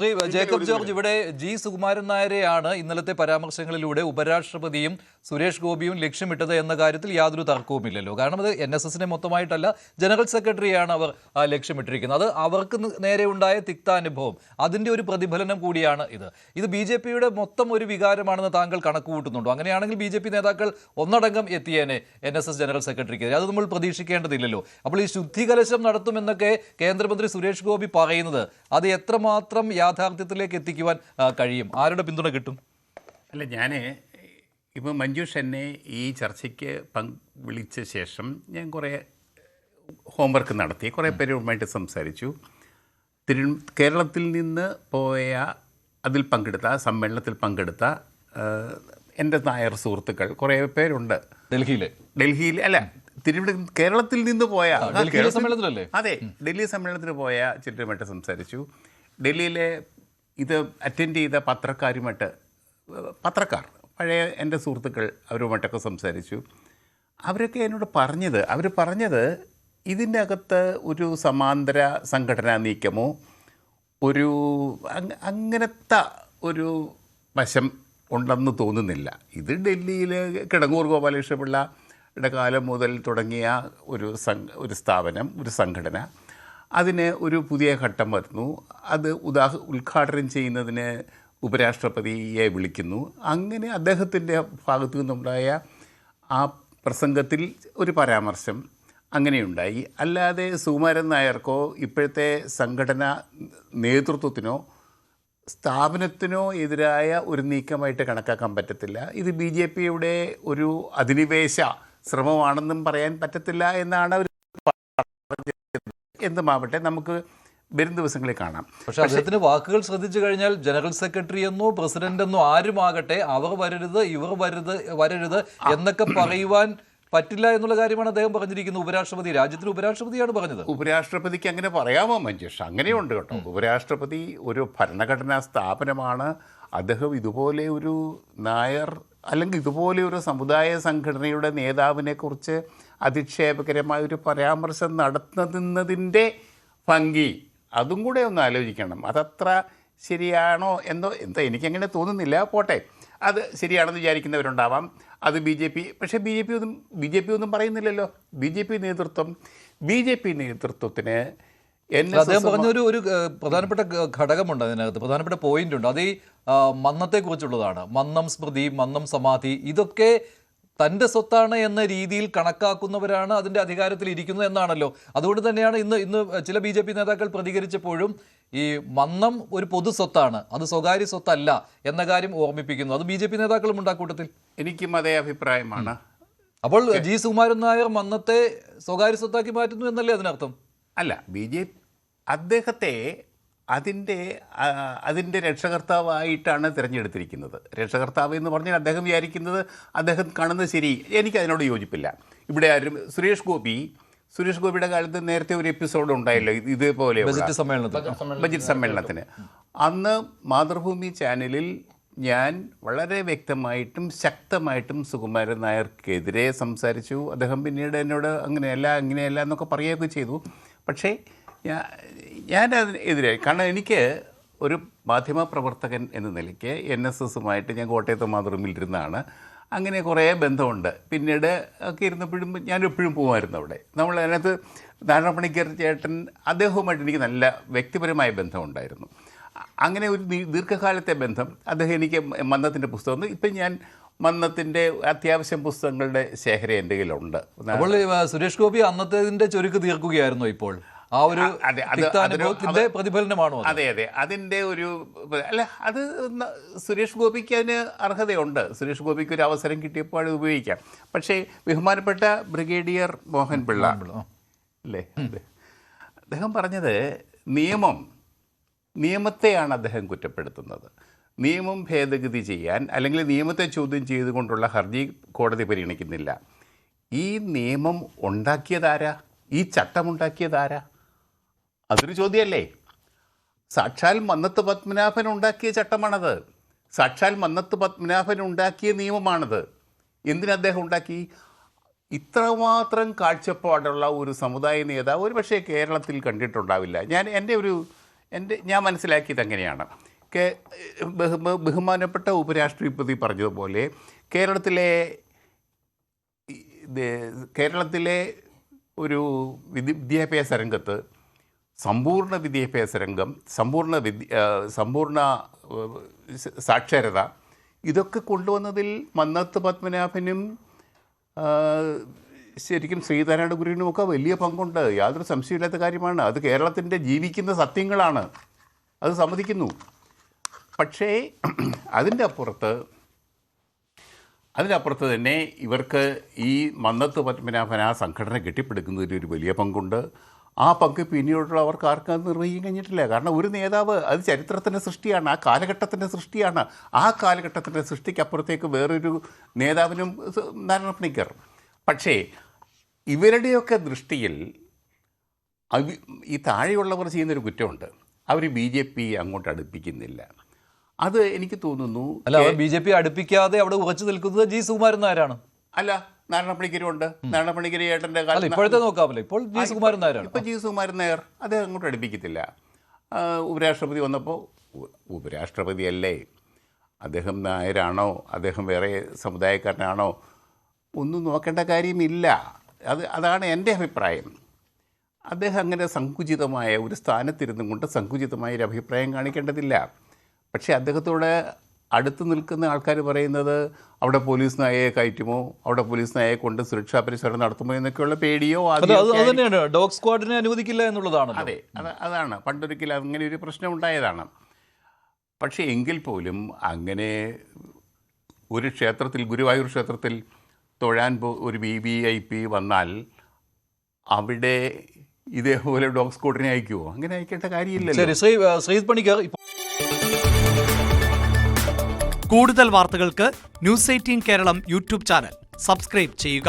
Jacob George, ഇവിടെ G Sukumaran നായരെയാണ് ഇന്നലത്തെ പരാമർശങ്ങളിലൂടെ ഉപരാഷ്ട്രപതിയും സുരേഷ് ഗോപിയും ലക്ഷ്യമിട്ടത് എന്ന കാര്യത്തിൽ യാതൊരു തർക്കവുമില്ലല്ലോ. കാരണം അത് NSSനെ മൊത്തമായിട്ടല്ല, ജനറൽ സെക്രട്ടറിയാണ് അവർ ലക്ഷ്യമിട്ടിരിക്കുന്നത്. അത് അവർക്ക് നേരെ ഉണ്ടായ തിക്താനുഭവം, അതിൻ്റെ ഒരു പ്രതിഫലനം കൂടിയാണ് ഇത് BJPയുടെ മൊത്തം ഒരു വികാരമാണെന്ന് താങ്കൾ കണക്ക് കൂട്ടുന്നുണ്ടോ? അങ്ങനെയാണെങ്കിൽ BJP നേതാക്കൾ ഒന്നടങ്കം എത്തിയേനെ NSS ജനറൽ സെക്രട്ടറിക്ക്. അത് നമ്മൾ പ്രതീക്ഷിക്കേണ്ടതില്ലല്ലോ. അപ്പോൾ ഈ ശുദ്ധികലശം നടത്തുമെന്നൊക്കെ കേന്ദ്രമന്ത്രി സുരേഷ് ഗോപി പറയുന്നത് അത് എത്രമാത്രം യാഥാർത്ഥ്യത്തിലേക്ക് എത്തിക്കുവാൻ കഴിയും? ആരുടെ പിന്തുണ കിട്ടും? അല്ല, ഞാൻ ഇപ്പോൾ മഞ്ജുഷ് എന്നെ ഈ ചർച്ചയ്ക്ക് വിളിച്ച ശേഷം ഞാൻ കുറേ ഹോംവർക്ക് നടത്തി, കുറേ പേരുമായിട്ട് സംസാരിച്ചു. കേരളത്തിൽ നിന്ന് പോയ, അതിൽ പങ്കെടുത്ത, സമ്മേളനത്തിൽ പങ്കെടുത്ത എൻ്റെ നായർ സുഹൃത്തുക്കൾ കുറേ പേരുണ്ട്. ഡൽഹിയിൽ അല്ല, കേരളത്തിൽ നിന്ന് പോയ, അതെ, ഡൽഹി സമ്മേളനത്തിന് പോയ ചിലരുമായിട്ട് സംസാരിച്ചു. ഡൽഹിയിലെ ഇത് അറ്റൻഡ് ചെയ്ത പത്രക്കാർ പഴയ എൻ്റെ സുഹൃത്തുക്കൾ, അവരുമായിട്ടൊക്കെ സംസാരിച്ചു. അവരൊക്കെ എന്നോട് പറഞ്ഞത് ഇതിൻ്റെ അകത്ത് ഒരു സമാന്തര സംഘടനാ നീക്കമോ ഒരു അങ്ങനത്തെ ഒരു വശം ഉണ്ടെന്ന് തോന്നുന്നില്ല. ഇത് ഡൽഹിയിലെ കിടങ്ങൂർ ഗോപാലകൃഷ്ണപിള്ളയുടെ കാലം മുതൽ തുടങ്ങിയ ഒരു സ്ഥാപനം, ഒരു സംഘടന. അതിന് ഒരു പുതിയ ഘട്ടം വരുന്നു. അത് ഉദ്ഘാടനം ചെയ്യുന്നതിന് ഉപരാഷ്ട്രപതിയെ വിളിക്കുന്നു. അങ്ങനെ അദ്ദേഹത്തിൻ്റെ ഭാഗത്തു നിന്നുണ്ടായ ആ പ്രസംഗത്തിൽ ഒരു പരാമർശം അങ്ങനെയുണ്ടായി. അല്ലാതെ സുകുമാരൻ നായർക്കോ ഇപ്പോഴത്തെ സംഘടനാ നേതൃത്വത്തിനോ സ്ഥാപനത്തിനോ എതിരായ ഒരു നീക്കമായിട്ട് കണക്കാക്കാൻ പറ്റത്തില്ല. ഇത് BJPയുടെ ഒരു അധിനിവേശ ശ്രമമാണെന്നും പറയാൻ പറ്റത്തില്ല എന്നാണ് അവർ പറഞ്ഞത്. എന്തുമാവട്ടെ, നമുക്ക് വരും ദിവസങ്ങളിൽ കാണാം. പക്ഷേ അദ്ദേഹത്തിന് വാക്കുകൾ ശ്രദ്ധിച്ചു കഴിഞ്ഞാൽ ജനറൽ സെക്രട്ടറി എന്നോ പ്രസിഡന്റ് എന്നോ ആരുമാകട്ടെ, അവർ വരരുത്, ഇവർ വരരുത് എന്നൊക്കെ പറയുവാൻ പറ്റില്ല എന്നുള്ള കാര്യമാണ് അദ്ദേഹം പറഞ്ഞിരിക്കുന്നത്. ഉപരാഷ്ട്രപതി, രാജ്യത്തിന് ഉപരാഷ്ട്രപതിയാണ് പറഞ്ഞത്. ഉപരാഷ്ട്രപതിക്ക് അങ്ങനെ പറയാമോ മഞ്ജുഷ്? അങ്ങനെയുണ്ട് കേട്ടോ. ഉപരാഷ്ട്രപതി ഒരു ഭരണഘടനാ സ്ഥാപനമാണ്. അദ്ദേഹം ഇതുപോലെ ഒരു നായർ അല്ലെങ്കിൽ ഇതുപോലെ ഒരു സമുദായ സംഘടനയുടെ നേതാവിനെ കുറിച്ച് അധിക്ഷേപകരമായ ഒരു പരാമർശം നടത്തുന്നതിൻ്റെ ഭംഗി അതും കൂടെ ഒന്ന് ആലോചിക്കണം. അതത്ര ശരിയാണോ എന്തോ എനിക്കങ്ങനെ തോന്നുന്നില്ല. പോട്ടെ, അത് ശരിയാണെന്ന് വിചാരിക്കുന്നവരുണ്ടാവാം. അത് പക്ഷേ ബി ജെ പി ഒന്നും പറയുന്നില്ലല്ലോ. ബി ജെ പി നേതൃത്വത്തിന് അദ്ദേഹം പറഞ്ഞൊരു പ്രധാനപ്പെട്ട ഘടകമുണ്ട് അതിനകത്ത്, പ്രധാനപ്പെട്ട പോയിന്റ് ഉണ്ട്. അത് ഈ മന്നത്തെക്കുറിച്ചുള്ളതാണ്. മന്നം സ്മൃതി, മന്നം സമാധി, ഇതൊക്കെ തൻ്റെ സ്വത്താണ് എന്ന രീതിയിൽ കണക്കാക്കുന്നവരാണ് അതിൻ്റെ അധികാരത്തിൽ ഇരിക്കുന്നത് എന്നാണല്ലോ. അതുകൊണ്ട് തന്നെയാണ് ഇന്ന് ചില BJP നേതാക്കൾ പ്രതികരിച്ചപ്പോഴും ഈ മന്നം ഒരു പൊതു സ്വത്താണ്, അത് സ്വകാര്യ സ്വത്തല്ല എന്ന കാര്യം ഓർമ്മിപ്പിക്കുന്നു. അത് BJP നേതാക്കളും ഉണ്ടാക്കൂട്ടത്തിൽ. എനിക്കും അതേ അഭിപ്രായമാണ്. അപ്പോൾ ജി സുകുമാരൻ നായർ മന്നത്തെ സ്വകാര്യ സ്വത്താക്കി മാറ്റുന്നു എന്നല്ലേ അതിനർത്ഥം? അല്ല, അദ്ദേഹത്തെ അതിൻ്റെ രക്ഷകർത്താവായിട്ടാണ് തിരഞ്ഞെടുത്തിരിക്കുന്നത്. രക്ഷകർത്താവ് എന്ന് പറഞ്ഞാൽ അദ്ദേഹം വിചാരിക്കുന്നത്, അദ്ദേഹം കാണുന്നത് ശരി. എനിക്കതിനോട് യോജിപ്പില്ല. ഇവിടെ ആരും സുരേഷ് ഗോപിയുടെ കാലത്ത് നേരത്തെ ഒരു എപ്പിസോഡ് ഉണ്ടായല്ലോ ഇതേപോലെ ബജറ്റ് സമ്മേളനത്തിന്. അന്ന് മാതൃഭൂമി ചാനലിൽ ഞാൻ വളരെ വ്യക്തമായിട്ടും ശക്തമായിട്ടും സുകുമാരൻ നായർക്കെതിരെ സംസാരിച്ചു. അദ്ദേഹം പിന്നീട് എന്നോട് അങ്ങനെയല്ല എന്നൊക്കെ പറയുകയൊക്കെ ചെയ്തു. പക്ഷേ ഞാൻ അതിനെതിരെ, കാരണം എനിക്ക് ഒരു മാധ്യമപ്രവർത്തകൻ എന്ന നിലയ്ക്ക് NSSുമായിട്ട് ഞാൻ കോട്ടയത്ത് മാതൃഭൂമിയിലിരുന്നാണ്. അങ്ങനെ കുറേ ബന്ധമുണ്ട്. പിന്നീട് ഒക്കെ ഇരുന്നപ്പോഴും ഞാൻ എപ്പോഴും പോകുമായിരുന്നു അവിടെ. നമ്മൾ അതിനകത്ത് നാരായണപ്പണിക്കർ ചേട്ടൻ, അദ്ദേഹവുമായിട്ട് എനിക്ക് നല്ല വ്യക്തിപരമായ ബന്ധമുണ്ടായിരുന്നു. അങ്ങനെ ഒരു ദീർഘകാലത്തെ ബന്ധം. അദ്ദേഹം എനിക്ക് മന്നത്തിൻ്റെ പുസ്തകം, ഇപ്പം ഞാൻ മന്നത്തിൻ്റെ അത്യാവശ്യം പുസ്തകങ്ങളുടെ ശേഖരം എൻ്റെ കയ്യിലുണ്ട്. അപ്പോൾ സുരേഷ് ഗോപി അന്നത്തെ ചുരുക്ക് തീർക്കുകയായിരുന്നു ഇപ്പോൾ. ആ ഒരു പ്രതിഫലനമാണോ? അതെ, അതിൻ്റെ ഒരു അല്ല, അത് സുരേഷ് ഗോപിക്ക് അതിന് അർഹതയുണ്ട്. സുരേഷ് ഗോപിക്ക് ഒരു അവസരം കിട്ടിയപ്പോൾ അത് ഉപയോഗിക്കാം. പക്ഷേ ബഹുമാനപ്പെട്ട ബ്രിഗേഡിയർ മോഹൻ പിള്ള അല്ലേ, അദ്ദേഹം പറഞ്ഞത് നിയമത്തെയാണ് അദ്ദേഹം കുറ്റപ്പെടുത്തുന്നത്. നിയമം ഭേദഗതി ചെയ്യാൻ അല്ലെങ്കിൽ നിയമത്തെ ചോദ്യം ചെയ്തുകൊണ്ടുള്ള ഹർജി കോടതി പരിഗണിക്കുന്നില്ല. ഈ നിയമം ഉണ്ടാക്കിയതാരാ? ഈ ചട്ടമുണ്ടാക്കിയതാരാ? അതൊരു ചോദ്യമല്ലേ. സാക്ഷാൽ മന്നത്ത് പത്മനാഭൻ ഉണ്ടാക്കിയ ചട്ടമാണത്. സാക്ഷാൽ മന്നത്ത് പത്മനാഭൻ ഉണ്ടാക്കിയ നിയമമാണത്. എന്തിനദ്ദേഹം ഉണ്ടാക്കി? ഇത്രമാത്രം കാഴ്ചപ്പാടുള്ള ഒരു സമുദായ നേതാവ് ഒരു പക്ഷേ കേരളത്തിൽ കണ്ടിട്ടുണ്ടാവില്ല. ഞാൻ മനസ്സിലാക്കിയത് എങ്ങനെയാണ്, ബഹുമാനപ്പെട്ട ഉപരാഷ്ട്രപതി പറഞ്ഞതുപോലെ കേരളത്തിലെ ഒരു വിദ്യാഭ്യാസ രംഗത്ത് സമ്പൂർണ്ണ വിദ്യാഭ്യാസ രംഗം, സമ്പൂർണ്ണ സാക്ഷരത, ഇതൊക്കെ കൊണ്ടുവന്നതിൽ മന്നത്ത് പത്മനാഭനും ശരിക്കും ശ്രീനാരായണ ഗുരുവിനുമൊക്കെ വലിയ പങ്കുണ്ട്. യാതൊരു സംശയമില്ലാത്ത കാര്യമാണ്. അത് കേരളത്തിൻ്റെ ജീവിക്കുന്ന സത്യങ്ങളാണ്, അത് സമ്മതിക്കുന്നു. പക്ഷേ അതിൻ്റെ അപ്പുറത്ത് തന്നെ ഇവർക്ക് ഈ മന്നത്ത് പത്മനാഭൻ ആ സംഘടന കെട്ടിപ്പടുക്കുന്നതിൽ ഒരു വലിയ പങ്കുണ്ട്. ആ പങ്ക് പിന്നീടുള്ളവർക്ക് ആർക്കും അത് നിർവഹിക്കാൻ കഴിഞ്ഞിട്ടില്ല. കാരണം ഒരു നേതാവ് അത് ചരിത്രത്തിൻ്റെ സൃഷ്ടിയാണ്, ആ കാലഘട്ടത്തിൻ്റെ സൃഷ്ടിയാണ്. ആ കാലഘട്ടത്തിൻ്റെ സൃഷ്ടിക്കപ്പുറത്തേക്ക് വേറൊരു നേതാവിനും നാരായണ പണിക്കർ. പക്ഷേ ഇവരുടെയൊക്കെ ദൃഷ്ടിയിൽ ഈ താഴെയുള്ളവർ ചെയ്യുന്നൊരു കുറ്റമുണ്ട്, അവർ BJP അങ്ങോട്ട് അടുപ്പിക്കുന്നില്ല. അത് എനിക്ക് തോന്നുന്നു. അല്ല, BJP അടുപ്പിക്കാതെ അവിടെ ഉറച്ചു നിൽക്കുന്നത് ജി സുകുമാരൻ നായരാണ്. അല്ല, നാരായണ പണിക്കരുണ്ട്. നാരായണ പണിക്കർ ഏട്ടൻ്റെ ഇപ്പോഴത്തെ നോക്കാമല്ലോ. ഇപ്പോൾ ജി സുകുമാരൻ നായരാണ്. ഇപ്പോൾ ജി സുകുമാരൻ നായർ അദ്ദേഹം അങ്ങോട്ട് അടുപ്പിക്കത്തില്ല. ഉപരാഷ്ട്രപതി വന്നപ്പോൾ ഉപരാഷ്ട്രപതിയല്ലേ, അദ്ദേഹം നായരാണോ അദ്ദേഹം വേറെ സമുദായക്കാരനാണോ ഒന്നും നോക്കേണ്ട കാര്യമില്ല. അതാണ് എൻ്റെ അഭിപ്രായം. അദ്ദേഹം അങ്ങനെ സങ്കുചിതമായ ഒരു സ്ഥാനത്തിരുന്നും കൊണ്ട് സങ്കുചിതമായ ഒരു അഭിപ്രായം കാണിക്കേണ്ടതില്ല. പക്ഷേ അദ്ദേഹത്തോട് അടുത്ത് നിൽക്കുന്ന ആൾക്കാർ പറയുന്നത് അവിടെ പോലീസ് നായയെ കയറ്റുമോ, അവിടെ പോലീസ് നായയെ കൊണ്ട് സുരക്ഷാ പരിശോധന നടത്തുമോ എന്നൊക്കെയുള്ള പേടിയോ തന്നെയാണ് ഡോഗ് സ്ക്വാഡിനെ അനുവദിക്കില്ല എന്നുള്ളതാണ്. അതെ, അതാണ് പണ്ടൊരിക്കൽ അങ്ങനെ ഒരു പ്രശ്നം ഉണ്ടായതാണ്. പക്ഷേ എങ്കിൽ പോലും അങ്ങനെ ഒരു ക്ഷേത്രത്തിൽ, ഗുരുവായൂർ ക്ഷേത്രത്തിൽ തൊഴാൻ ഒരു VIP വന്നാൽ അവിടെ ഇതേപോലെ ഡോഗ് സ്ക്വാഡിനെ അയക്കുമോ? അങ്ങനെ അയക്കേണ്ട കാര്യമില്ലല്ലോ. ശ്രീ പണിക്കർ, കൂടുതൽ വാർത്തകൾക്ക് News 18 Keralam YouTube channel subscribe ചെയ്യുക.